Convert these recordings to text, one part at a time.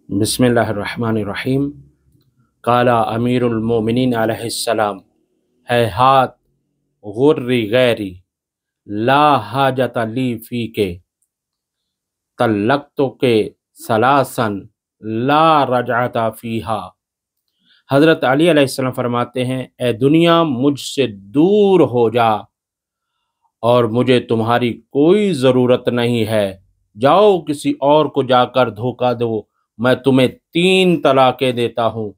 بسم اللہ الرحمن الرحیم۔ قال امیر المومنین علیہ السلام ہیہات غری غیری لا حاجت لی فی کے طلقت کے ثلاثاً لا رجعت فیہا۔ حضرت علی علیہ السلام فرماتے ہیں، اے دنیا مجھ سے دور ہو جا اور مجھے تمہاری کوئی ضرورت نہیں ہے، جاؤ کسی اور کو جا کر دھوکہ دو، میں تمہیں 3 طلاقیں دیتا ہوں،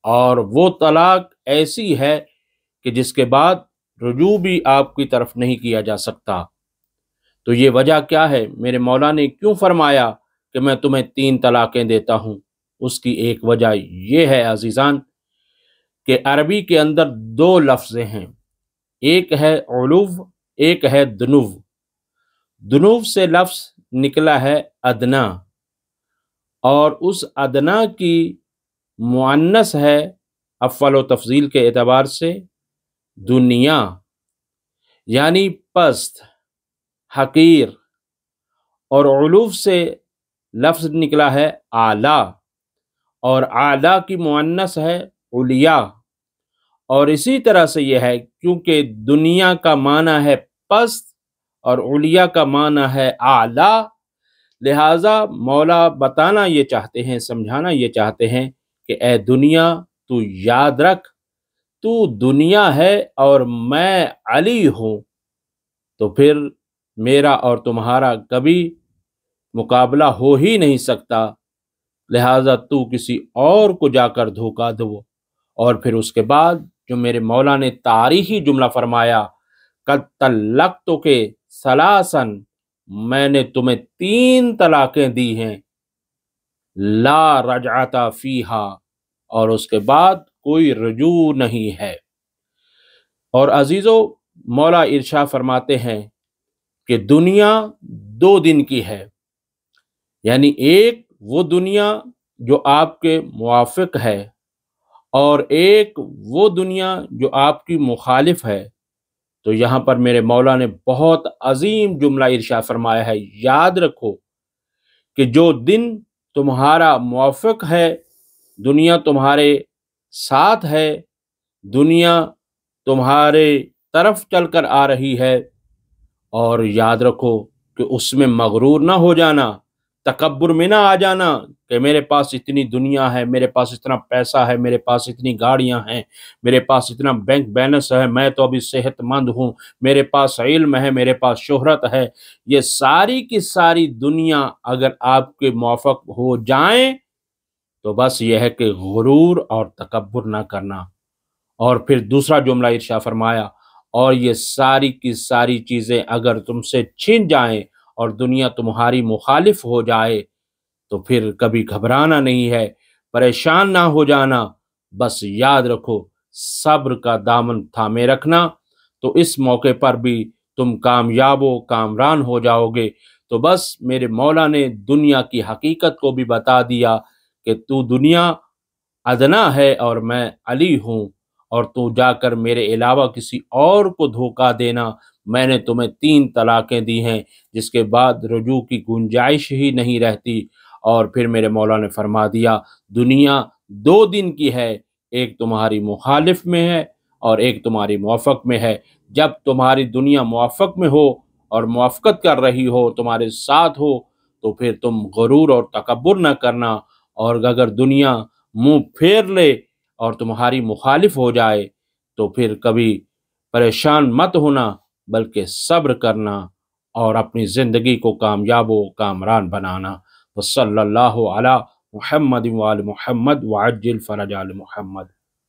اور وہ طلاق ایسی ہے کہ جس کے بعد رجوع بھی آپ کی طرف نہیں کیا جا سکتا۔ تو یہ وجہ کیا ہے؟ میرے مولا نے کیوں فرمایا کہ میں تمہیں 3 طلاقیں دیتا ہوں؟ اس کی ایک وجہ یہ ہے عزیزان کہ عربی کے اندر 2 لفظ ہیں، ایک ہے علو، ایک ہے دنو۔ دنو سے لفظ نکلا ہے ادنا، اور اس ادنا کی مؤنث ہے افعل و تفضیل کے اعتبار سے دنیا، یعنی پست، حقیر، اور علو سے لفظ نکلا ہے اعلیٰ، اور اعلیٰ کی مؤنث ہے علیا۔ اور اسی طرح سے یہ ہے کیونکہ دنیا کا معنی ہے پست اور علیا کا معنی ہے اعلیٰ، لہٰذا مولا بتانا یہ چاہتے ہیں، سمجھانا یہ چاہتے ہیں کہ اے دنیا تو یاد رکھ، تو دنیا ہے اور میں علی ہوں، تو پھر میرا اور تمہارا کبھی مقابلہ ہو ہی نہیں سکتا، لہٰذا تو کسی اور کو جا کر دھوکہ دو۔ اور پھر اس کے بعد جو میرے مولا نے تاریخی جملہ فرمایا، قد طلقت کے ثلاثاً، میں نے تمہیں 3 طلاقیں دی ہیں، لا رجعت فیہا، اور اس کے بعد کوئی رجوع نہیں ہے۔ اور عزیزو، مولا ارشاد فرماتے ہیں کہ دنیا 2 دن کی ہے، یعنی ایک وہ دنیا جو آپ کے موافق ہے، اور ایک وہ دنیا جو آپ کی مخالف ہے۔ تو یہاں پر میرے مولا نے بہت عظیم جملہ ارشاد فرمایا ہے، یاد رکھو کہ جو دن تمہارا موافق ہے، دنیا تمہارے ساتھ ہے، دنیا تمہارے طرف چل کر آ رہی ہے، اور یاد رکھو کہ اس میں مغرور نہ ہو جانا، تکبر میں نہ آ جانا کہ میرے پاس اتنی دنیا ہے، میرے پاس اتنا پیسہ ہے، میرے پاس اتنی گاڑیاں ہیں، میرے پاس اتنا بینک بیلنس ہے، میں تو ابھی صحت مند ہوں، میرے پاس علم ہے، میرے پاس شہرت ہے۔ یہ ساری کی ساری دنیا اگر آپ کے موافق ہو جائیں تو بس یہ ہے کہ غرور اور تکبر نہ کرنا۔ اور پھر دوسرا جملہ ارشاد فرمایا، اور یہ ساری کی ساری چیزیں اگر تم سے چھن جائیں اور دنیا تمہاری مخالف ہو جائے تو پھر کبھی گھبرانا نہیں ہے، پریشان نہ ہو جانا، بس یاد رکھو صبر کا دامن تھامے رکھنا، تو اس موقع پر بھی تم کامیاب و کامران ہو جاؤ گے۔ تو بس میرے مولا نے دنیا کی حقیقت کو بھی بتا دیا کہ تو دنیا ادنا ہے اور میں علی ہوں، اور تو جا کر میرے علاوہ کسی اور کو دھوکہ دینا، میں نے تمہیں 3 طلاقیں دی ہیں جس کے بعد رجوع کی گنجائش ہی نہیں رہتی۔ اور پھر میرے مولا نے فرما دیا، دنیا 2 دن کی ہے، ایک تمہاری مخالف میں ہے اور ایک تمہاری موافق میں ہے۔ جب تمہاری دنیا موافق میں ہو اور موافقت کر رہی ہو، تمہارے ساتھ ہو، تو پھر تم غرور اور تکبر نہ کرنا، اور اگر دنیا منہ پھیر لے اور تمہاری مخالف ہو جائے تو پھر کبھی پریشان مت ہونا، بلکہ صبر کرنا اور اپنی زندگی کو کامیاب و کامران بنانا۔ وصلی اللہ علی محمد وآل محمد وعجل فرج آل محمد۔